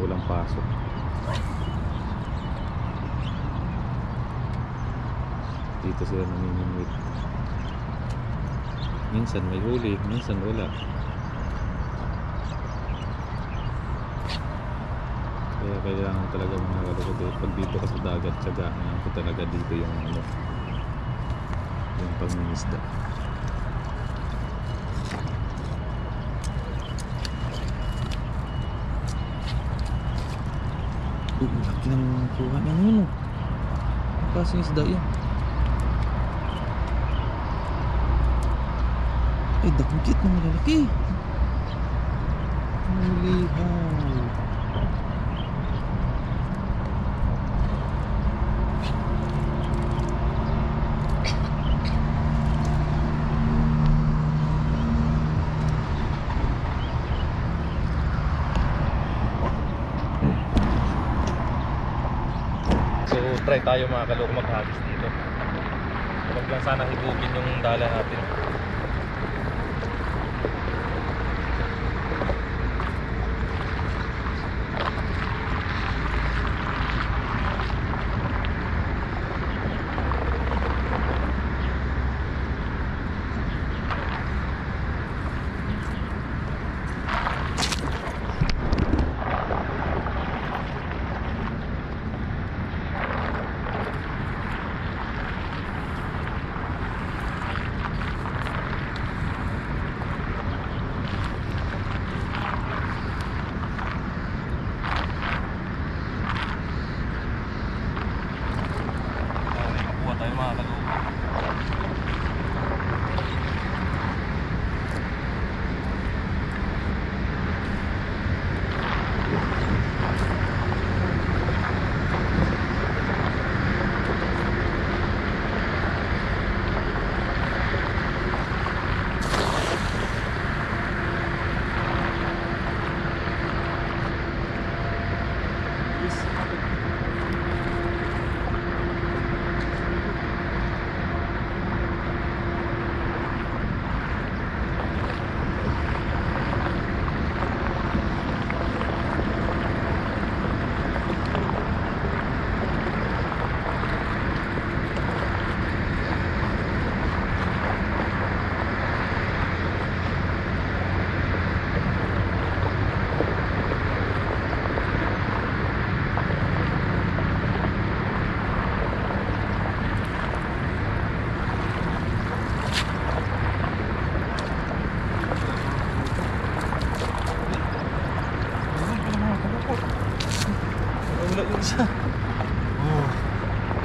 walang pasok. Dito sila namimingwit. Minsan may huli, minsan wala. Kaya kailangan talaga mga kalukod pag dito ka sa dagat, tsagahan ko talaga dito yung ano, yung pangingisda. Laki ng kuha ng ano. Ang klaseng isda yan. Ay, dakit na malalaki. Mulihaw. So try tayo mga kaloko maghagis dito. Huwag lang sana higupin yung dala natin.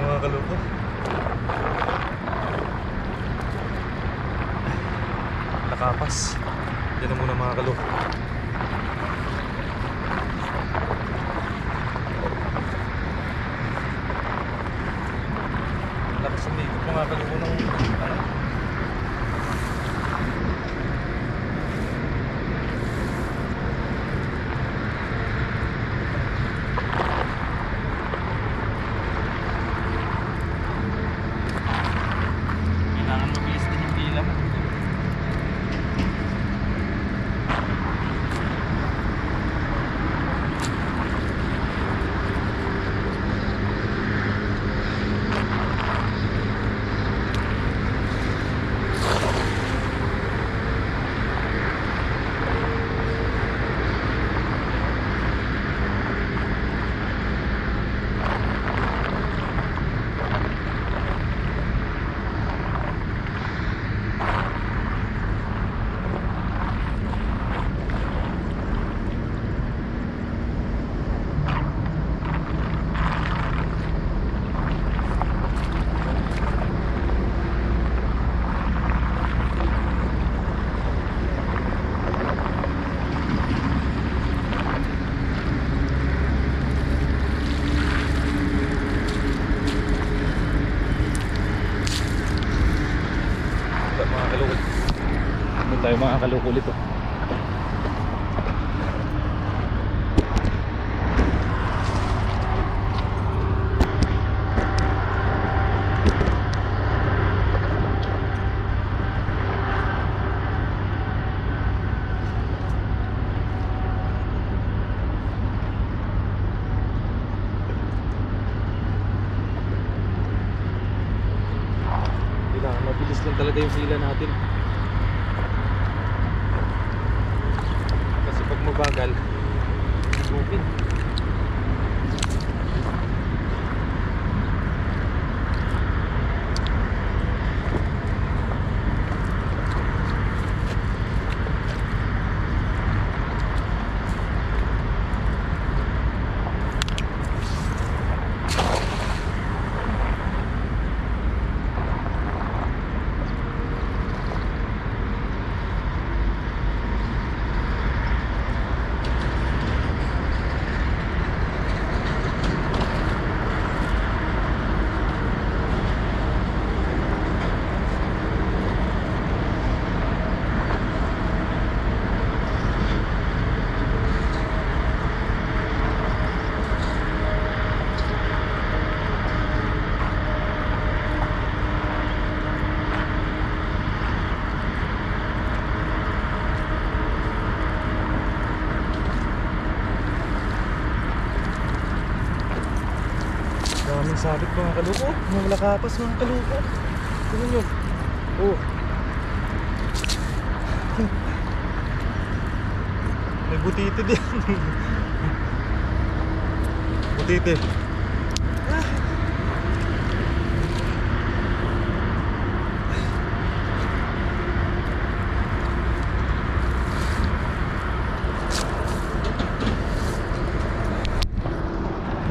Mga kaloko. Nakapas. Yan na muna mga kaloko. Lakas ang likod mga kaloko ng tayo mga kaloko ulit oh. lang talaga yung hila natin. Kasi pag mabagal, bugin. Daming sabit mga kaluko. Mga malakapas mga kaluko. Tingnan nyo. Oh. May butite din. Butite.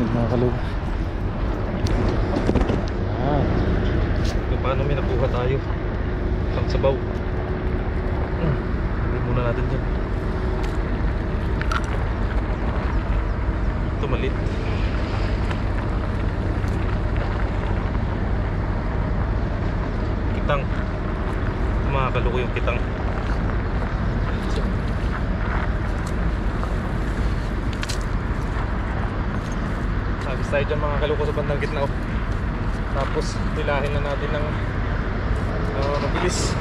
Mga kaluko. Paano may nakuha tayo pang sabaw. Hindi muna natin dyan. Ito malit. Kitang. Mga kaluko yung kitang. Habis tayo dyan mga kaluko sa bandang gitna. Tapos pilahin na natin ng mabilis.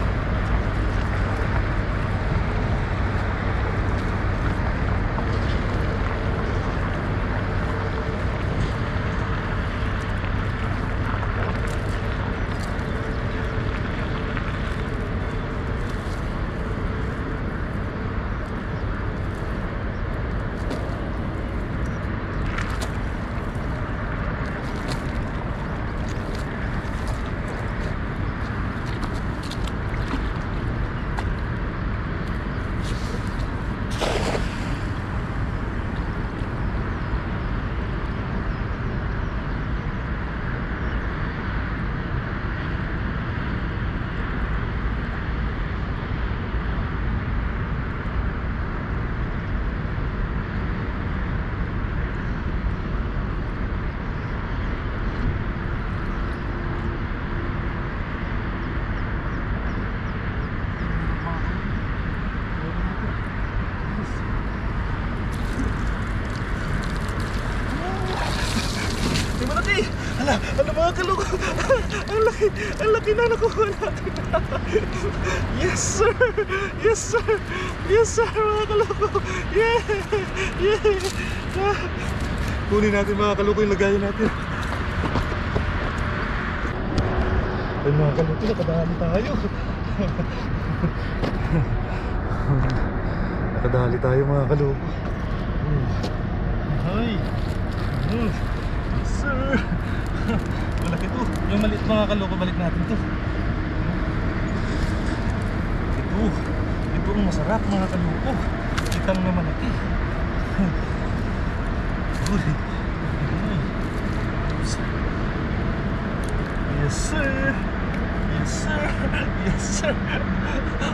Ano mga kaluko? Ang laki na nakuha natin. Yes sir! Yes sir! Yes sir mga kaluko! Yeah! Yeah! Kunin natin mga kaluko yung lagayan natin. Ay mga kaluko, nakadali tayo. Nakadali tayo mga kaluko. Ay! Yes sir! Malaki to. Yung maliit mga kaluko, balik natin to. Ito ang masarap mga kaluko. Kitang na malaki. Yes sir. Yes sir. Yes sir.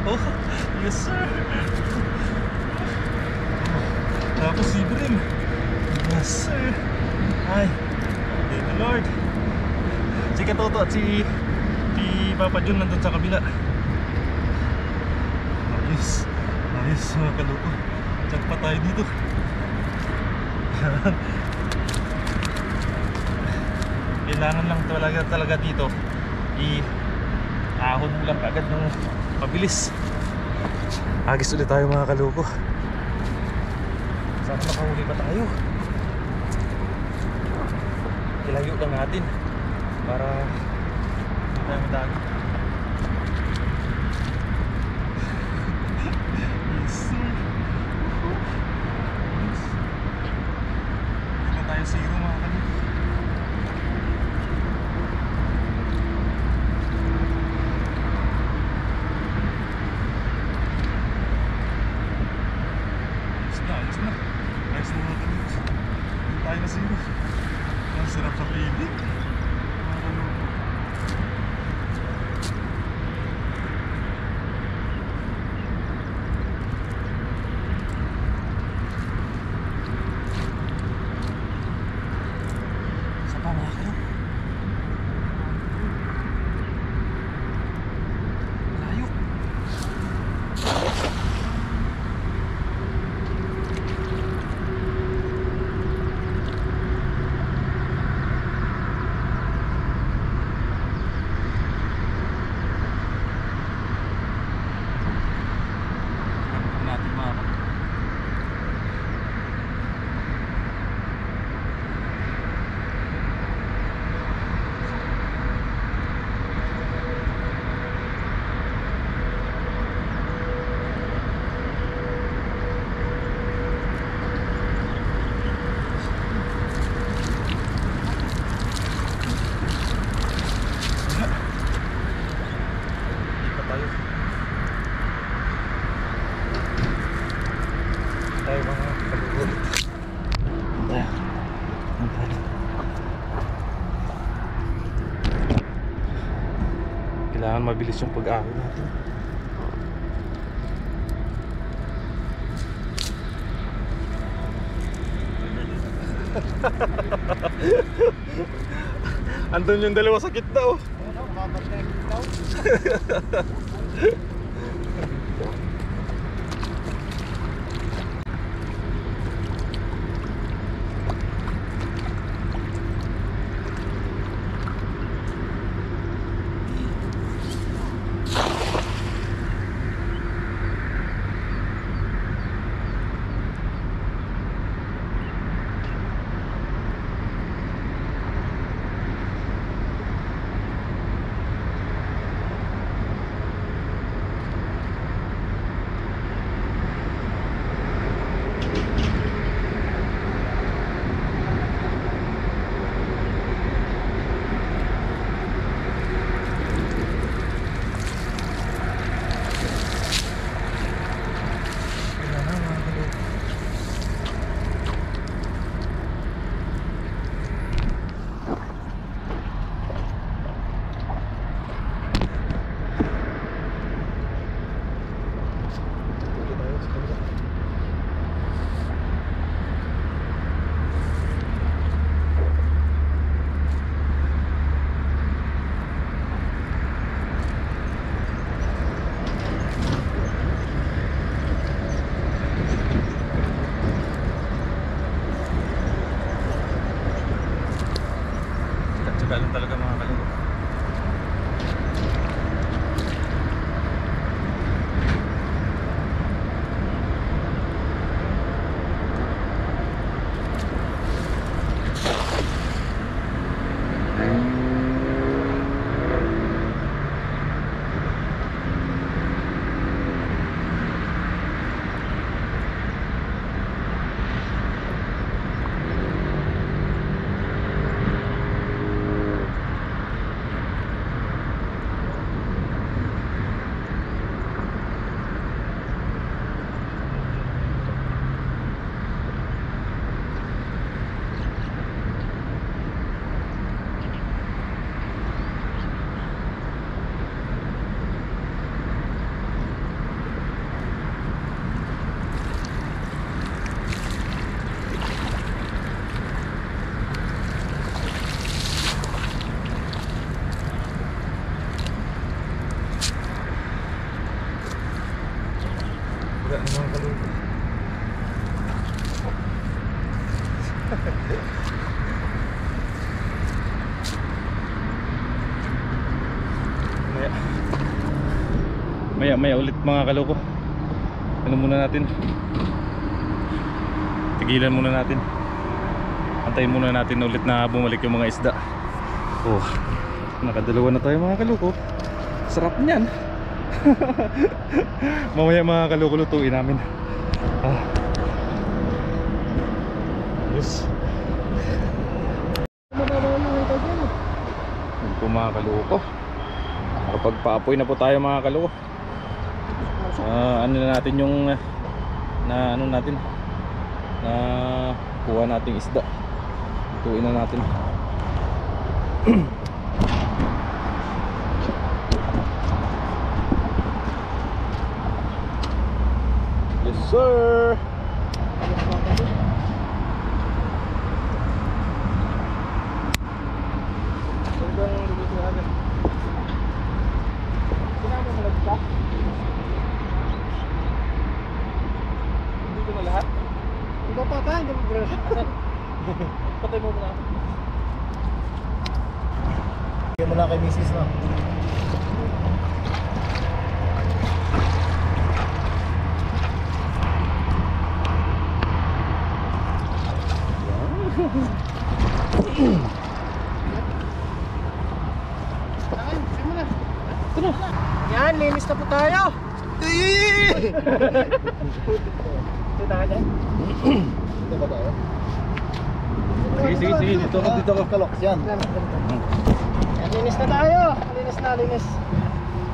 Oh, yes sir. Tapos ibrim. Yes sir. Ay, thank you Lord. Si Katoto at si Papa Jun nandun sa kabila. Ayos. Ayos mga kaluko. Check pa tayo dito. Kailangan lang talaga dito ahon mo lang agad ng pabilis. Agis ulit tayo mga kaluko. Sana makahuli pa tayo. Ilayo lang natin para hindi tayo madami. Yes sir. Yes. Hindi na tayo zero mga kalugod. Ayos na mga kalugod. Hindi tayo na zero. Ang sarap sa pilit mga kalugod. Tayo mga kalugod. Kailangan mabilis yung pag-ahon natin. Andun yung dalawa sa kitna oh. Ganun talaga mga kalugod. Wala na mga kalugod. Maya ulit mga kaloko. Ano muna natin? Tigilan muna natin. Antayin muna natin ulit na bumalik yung mga isda. Oh, nakadalawa na tayo mga kaloko. Sarap niyan. Mamaya mga kaloko lutuin namin. Yes. Yan po mga kaloko. Nakapagpaapoy na po tayo mga kaloko. Ano na natin yung na kuha nating isda. Lutuin na natin. Yes sir. Patay mo muna. Bigyan mo lang kay misis, no? Yan, linis na po tayo. Ito tayo. Dito ba tayo? Sige, dito ako. Kaloks yan. Yan, linis na tayo. Linis.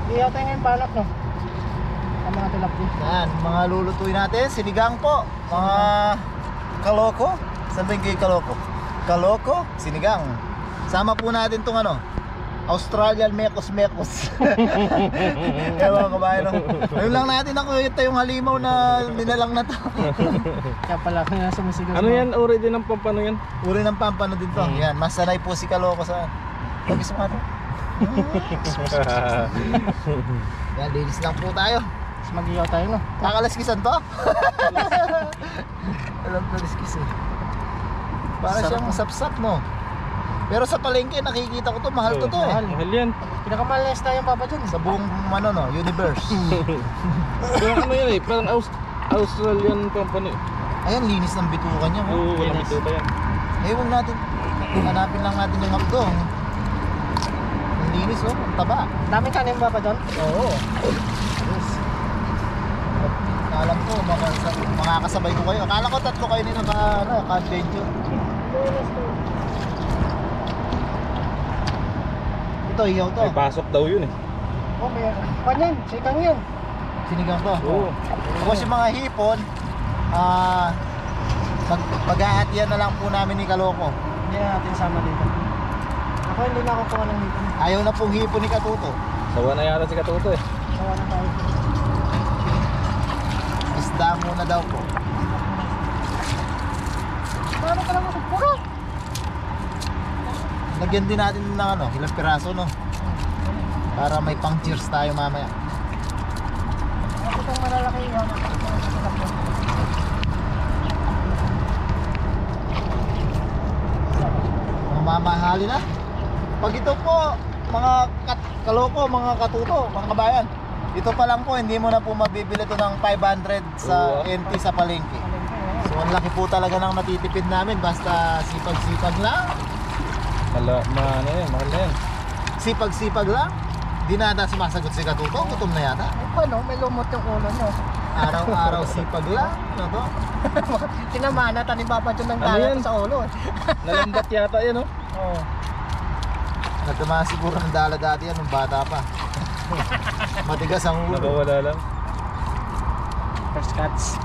Hindi yata ngayon balak, no? Ang mga tilapia. Yan, mga lulutuin natin. Sinigang po. Mga kaloko. Saan ba yung kay kaloko? Kaloko, sinigang. Sama po natin tong Australian mekos. Ewan ko ba, no? Ayun lang natin ito yung halimaw na dinalang na to. Kaya pala, kaya sumisigaw. Ano yan? Uri din ng pampano yan? Uri ng pampano din to. Yan, mas sanay po si kaloko sa labis mo ano. Yan, linis lang po tayo. Mas mag-iyaw tayo, no? Kakalaskisan to? Alam ko liskis eh. Para siyang sapsap, no? Pero sa palengke nakikita ko to, mahal to eh. Mahal yan. Pinakamahal na tayo papa dyan. Sa buong universe. Pero ano yan eh, parang Australian pampano eh. Ayan, linis ng bitukan niya. Oo, walang ito ba yan? Huwag natin, hanapin lang natin yung hapdo. Ang linis ang taba. Daming kanin papa dyan? Oo. Yes. Alam ko, makakasabay ko kayo. Akala ko tatlo kayo nito ka-adventure. Ito, iyaw to. May pasok daw yun eh. Oh, may kanyan, sikang yan. Sinigang to. Oo. Tapos yung mga hipon, mag-ahatian na lang po namin ni Kaloko. Hindi na natin sama dito. Ako hindi na ako kuha ng hipon. Ayaw na pong hipon ni Katuto. Sawa na yata si Katuto eh. Sawa na tayo. Isda muna daw po. Paano ka lang ako? Puro! Lagyan din natin ng ilang piraso, no? Para may pang cheers tayo mamaya. Ako itong malalaki yun. Mamahali na. Pag ito po, mga kaloko, mga katuto, mga kabayan, ito pa lang po, hindi mo na po mabibili ito ng 500 sa NT sa palengke. So ang laki po talaga ng natitipid namin, basta sipag-sipag lang. Mahal na yan. Sipag-sipag lang. Di na ata sumasagot si Katuto, gutom na yata. Ano, may lumot yung ulo nyo. Araw-araw sipag lang. Ano to? Tinamana, tanim papa dyan ng Ano yan? dalat sa ulo. Nalambat yata yan oh. Oo. Nagtama siguro ng dala dati yan nung bata pa. Matigas ang ulo. Nakawala lang. First cuts.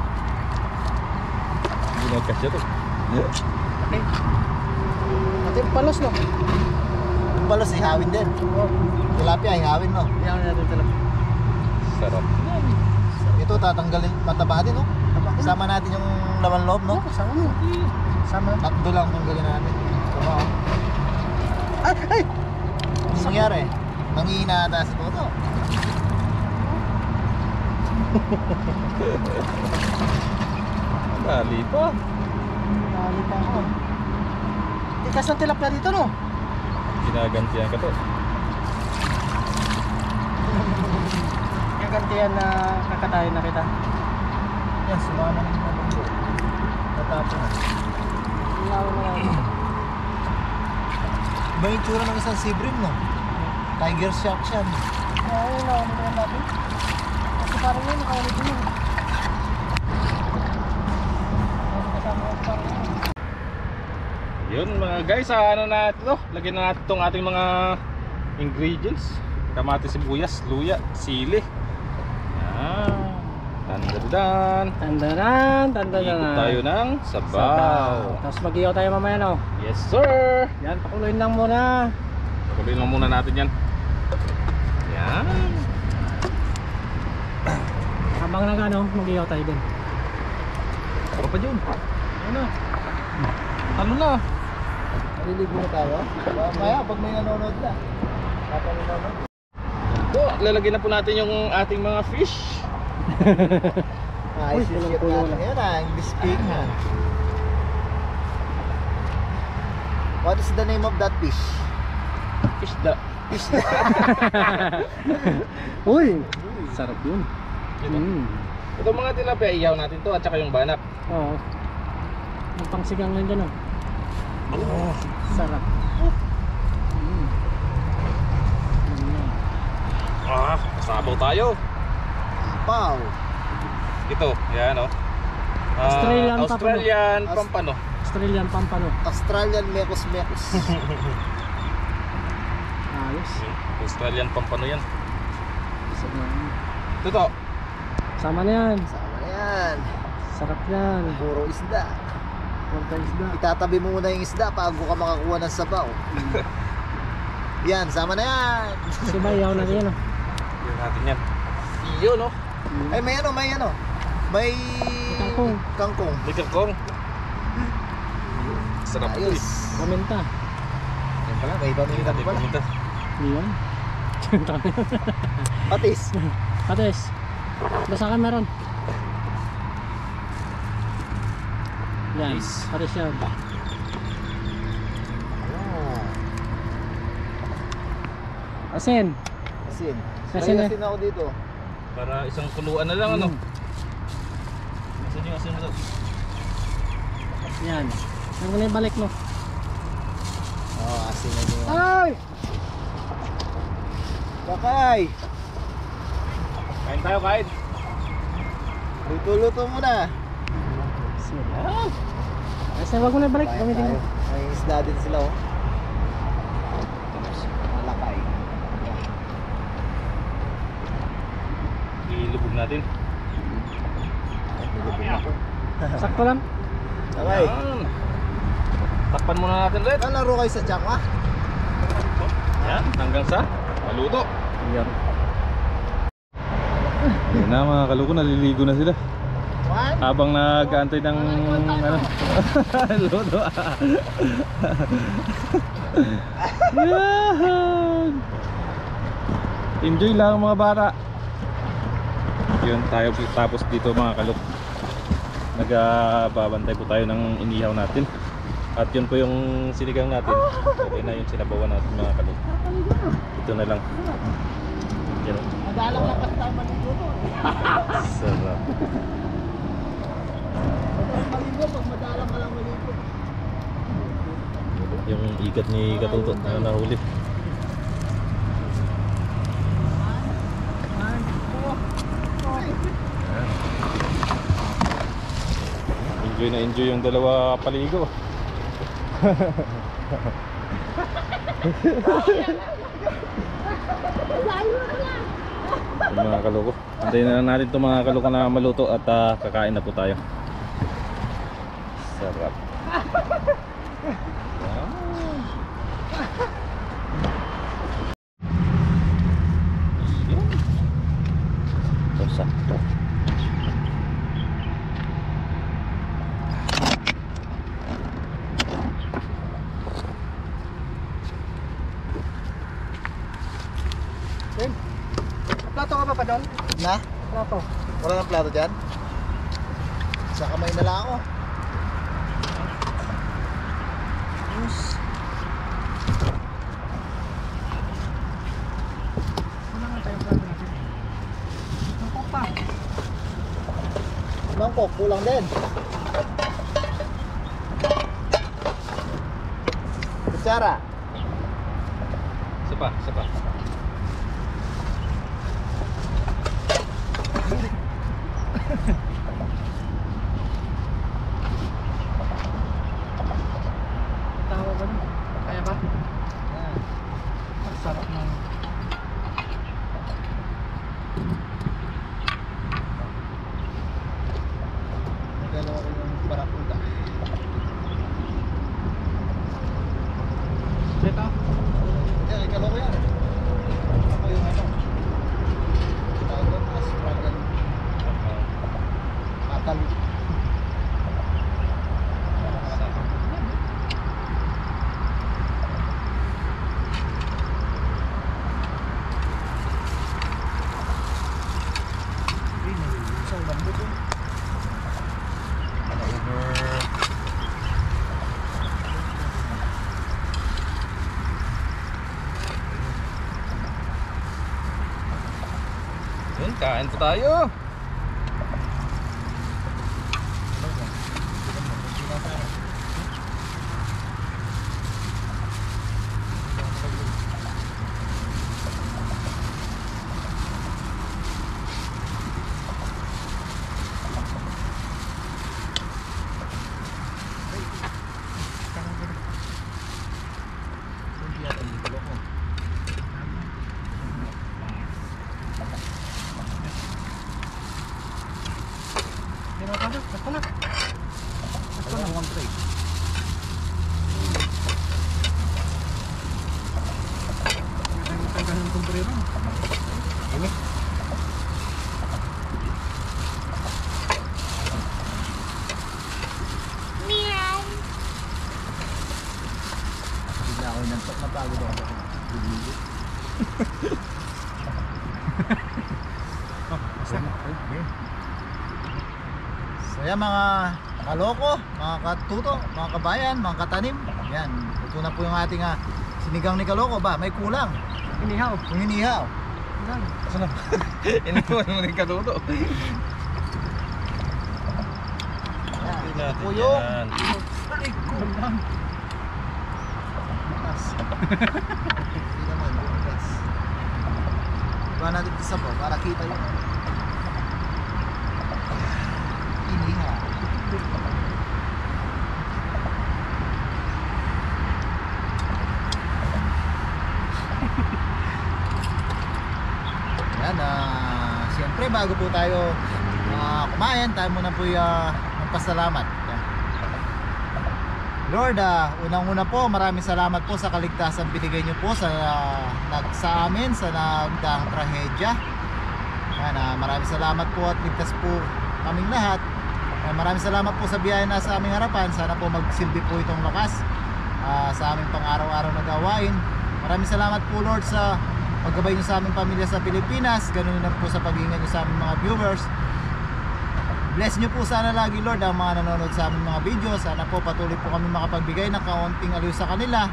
Hindi nagkasya to. Okay. Ito yung palos, no? Yung balos, ihawin din. Oo. Tilapia, ihawin, no? Iyaw na natin talaga. Sarap. Ito, tatanggalin, mataba din, no? Sama natin yung laman loob, no? Sama mo. Sama. Tatlo lang tanggalin natin. Tama, oh. Ay! Ano nangyari? Nangihina ata si Toto. Dali pa. Dali pa ako. Tikas ng tilapia dito, no? Ginagantihan ka to. Kagantihan na kakatayin na kita. Yan, sumama ng mga banggo. Natapon na. Ilaw na yan. Iba yung tsura ng isang sea bream, no? Tiger shark siya, no? Ayun, nakaulit yan natin. Kasi parang yun, nakaulit yun. Kasama ko parang yun. Yun mga guys, ano na ito, lagyan na natin itong ating mga ingredients. Kamatis, sibuyas, luya, sili. Yan. Tandadan. Tandanan, tandanan. Ikot tayo ng sabaw. Tapos mag-iyaw tayo mamaya, no? Yes sir. Yan, pakuluin lang muna. Tuloy lang muna natin yan. Yan. Habang nag-ano, mag-iyaw tayo din. Ano pa dyan? Ano? Ano na? Maliligo na tayo. Maya, pag may nanonood na. Kapag Ito, lalagyan na po natin yung ating mga fish. Ayos yung shit natin ngayon ah, English speak ha. What is the name of that fish? Isda. Isda. Uy! Sarap yun. Ito mga tilapia, ihaw natin to at saka yung banak. Oo. Ang pangsigang lang dyan, oh. Oh. Sarap. Sabaw tayo. Wow. Ito, yan oh. Australian Pampano. Australian Pampano. Australian Mekos Mekos. Ayos. Australian Pampano yan. Sarap. Ito to. Sama na yan. Sama na yan. Sarap yan. Puro isda. Punta isda. Itatabi mo muna yung isda bago ka makakuha ng sabaw. Yan, sama na yan. Kasi ba, iyaw na yan, oh. Yan natin yan. Iyo no. Ay, may ano, may ano. May Kangkong. kangkong. May kangkong. Sarap po eh. Ayos. Paminta. Yan pala, may paminta May pala. paminta. Iyan. Patis. Pates. Basta ka meron. Yan. Nice. Pates yan. Oh. Asin. Asin. Asin May eh. asin ako dito. Para isang kuluan na lang ano. Asin yung asin mo to. Yan. Yan mo na ibalik mo. Oh, asin na yun. Ay! Bakay! Kain tayo, kain. Luto-luto muna. Asin. Asin, wag mo na ibalik. Kain Gamitin mo. tayo. May isda din sila oh. Malakay. Ilubog natin. Nilubog ako. Sakto lang. Okay. Yan. Takpan muna natin ulit. Laro kayo sa Jack ah. Yan, hanggang sa maluto. Yan. Yan na mga kaluko, naliligo na sila. One. Habang nag-aantay ng ano, luto. Yan. Enjoy lang mga bata. Yun tayo tapos dito mga kaluk. Nagbabantay po tayo ng inihaw natin. At yun po yung sinigang natin. Okay na yung sinabawan natin mga kaluk. Ito na lang. Yan. Madalang lang kasama ng luto. Sarap. Maligo pag madalang ka lang maligo. Yung ikat ni Katuto na nahuli. Enjoy na enjoy yung dalawa paligo. Yung mga kaloko. Antayin na lang natin itong mga kaloko na maluto at kakain na po tayo. Sarap. Ito sakto. Plato ka pa doon? Na? Plato. Wala nang plato dyan? Sa kamay na lang ako. Wala nga tayong plato natin. Ang pa. Mangkok, kulang din. Kutsara. Isa pa, isa pa. Tawa ba nun? Kaya ba? Yan. Ang sarap ng... Nagalawa ko yung barakuda. Ito? Yan, ikalaw ko yan. Ako yung ano. Tawag doon, Australian Matal. Isang lambot yun. Yun, kain po tayo. Hindi na ba? Basta na. Basta na. One tray. Tanggal ng sombrero. Ini. Bigla ako inantok, napagod ako. Bibili. So yan mga kaloko, mga katuto, mga kabayan, mga katanim. Yan, ito na po yung ating sinigang ni Kaloko ba? May kulang. Inihaw. Yung inihaw. Yan. Saan na? Iniwan mo ng katuto. Yan, ito po yung Yan. Kulang. bukas. Hindi naman, bukas. Iba natin isa po para kita yun. Inihaw. Yan, siyempre bago po tayo kumain, tayo muna po magpasalamat. Yan. Lord, unang-una po, maraming salamat po sa kaligtasan binigay niyo po sa amin sa nagdaang trahedya. Yan, maraming salamat po at ligtas po kaming lahat. Maraming salamat po sa biyaya na sa aming harapan. Sana po magsilbi po itong lakas sa aming pang-araw-araw na gawain. Maraming salamat po Lord sa paggabay niyo sa aming pamilya sa Pilipinas. Ganun na po sa pag-iingat niyo sa aming mga viewers. Bless niyo po sana lagi Lord ang mga nanonood sa aming mga video. Sana po patuloy po kami makapagbigay ng kaunting aliw sa kanila.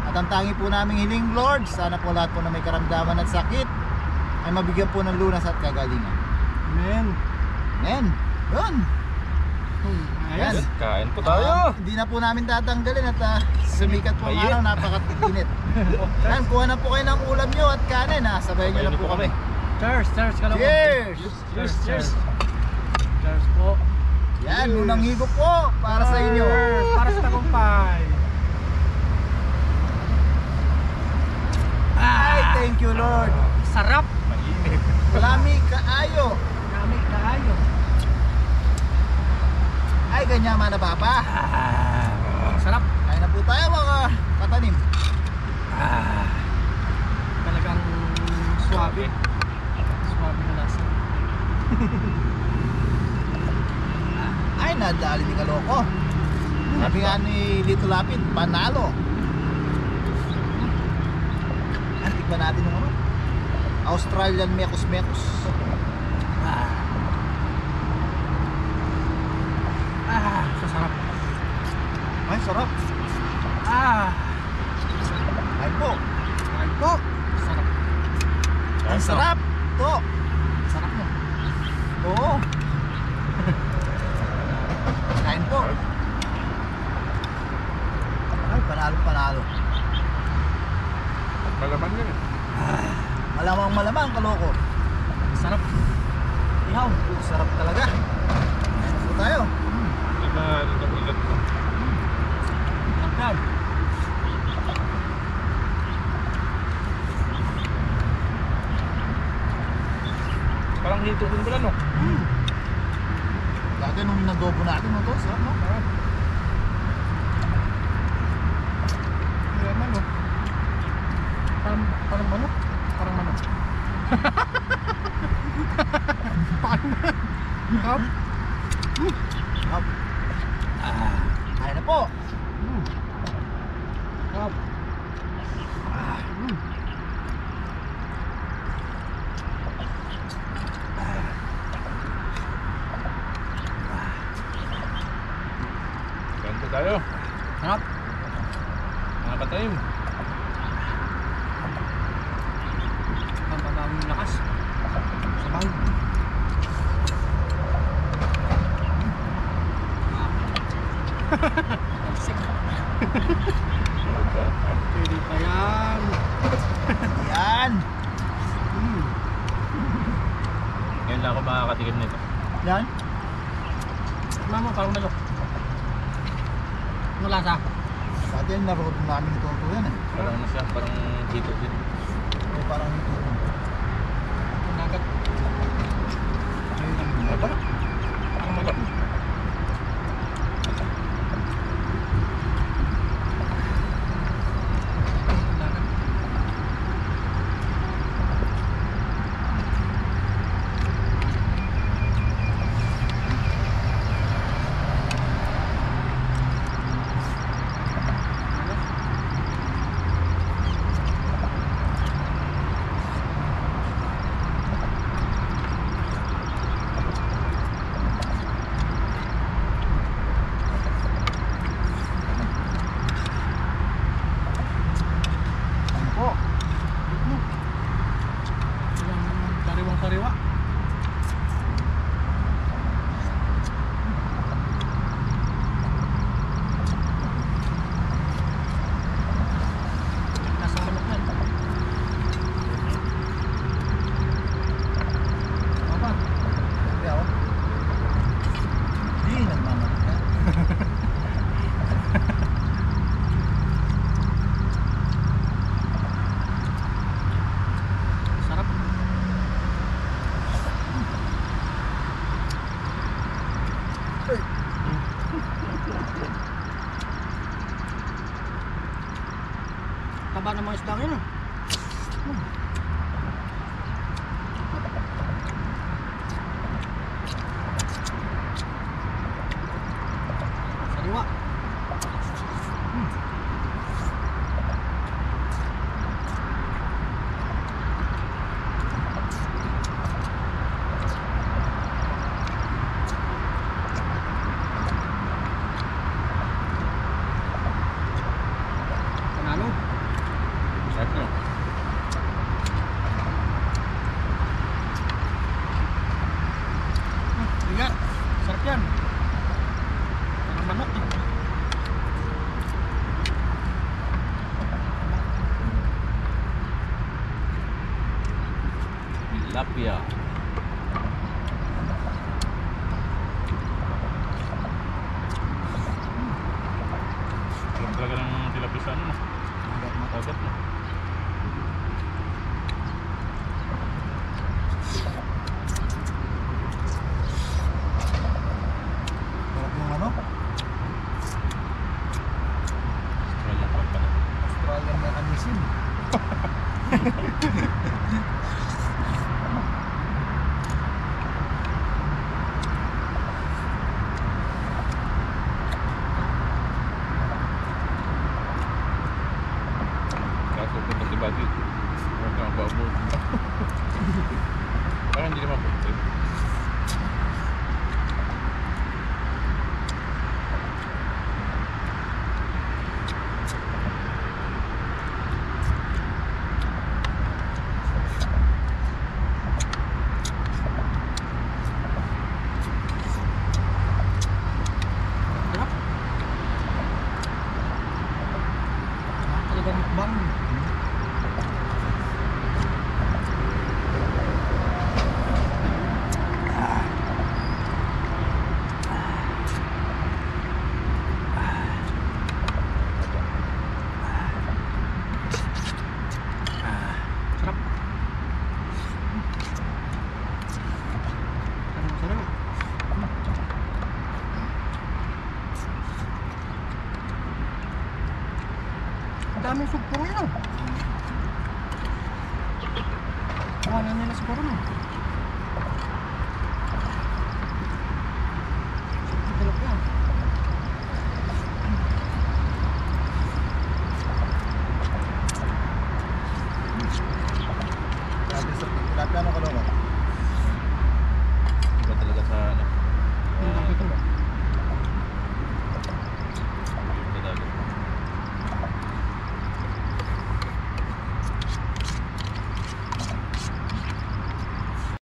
At ang tangi po naming hiling Lord, sana po lahat po na may karamdaman at sakit ay mabigyan po ng lunas at kagalingan. Amen. Amen. Yun. Ayos. Yan. Kain po tayo. Hindi na po namin tatanggalin at sumikat po ang Mainit. araw, napakainit. Yan, kuha na po kayo ng ulam nyo at kanin sabayan nyo na po kami. Cheers. Cheers ka lang. Cheers! Cheers. Cheers. Cheers po. Yan, unang higop po para sa inyo. Cheers. Para sa tagumpay. Ay, thank you Lord. Sarap. Mainit. Lami kaayo. Gamit kaayo. Ay, ganyan man na papa. Sarap. Kain na po tayo mga katanim. Talagang swabe. Swabe na lasa. Ay, nadali ni Kaloko. Sabi nga ni Lito Lapid, panalo. Tikman natin yung ano? Australian Mekos. Sarap. Ay, sarap. Ay po. Ay po. Sarap. Ang sarap. To. Sarap mo. Oo. Kain po. Ay, panalo. Malaman yun. Malamang Kaloko. Sarap. Anaw. Sarap talaga. Ano po tayo? Ikat mo. Sarap. Parang hito din pala, no? Dati nung nadobo natin mo to, sarap no? Sarap. Kaya manok. Parang manok. Parang manok. Parang manok. Sarap. Sarap. Kaya na po. Sarap. Ganito tayo. Sarap. Mga patayim. Ang pagawin lakas. Sabaw. Talsik. Pwede pa yan. Yan. Ngayon lang ako makakatikim nito. Yan. Mama, parang manok. Ano lasa? Dati yung naroon namin ito yan eh. Parang ano siya, parang hito din. O parang ito. Nagat. Apa? Parang manok. Nagat. Ano po? Yung sariwang-sariwa. Nasa manok yan. Apa? Kaya ako. Hindi, nagmamanok na. Sarap. Taba ng mga isda yun ah. Sariwa. Panalo. Sarap no? Liga. Sarap yan. Parang manok eh. Tilapia. Alam talaga ng tilapia sa ano, no? Dagat, no? Sarap yung ano? Australian pork pala. Australian mechanism. Kaso punta si Buddy. Huwag kang magbabot. Parang hindi naman po. Sarap. Talagang mukbang. na nila siguro no.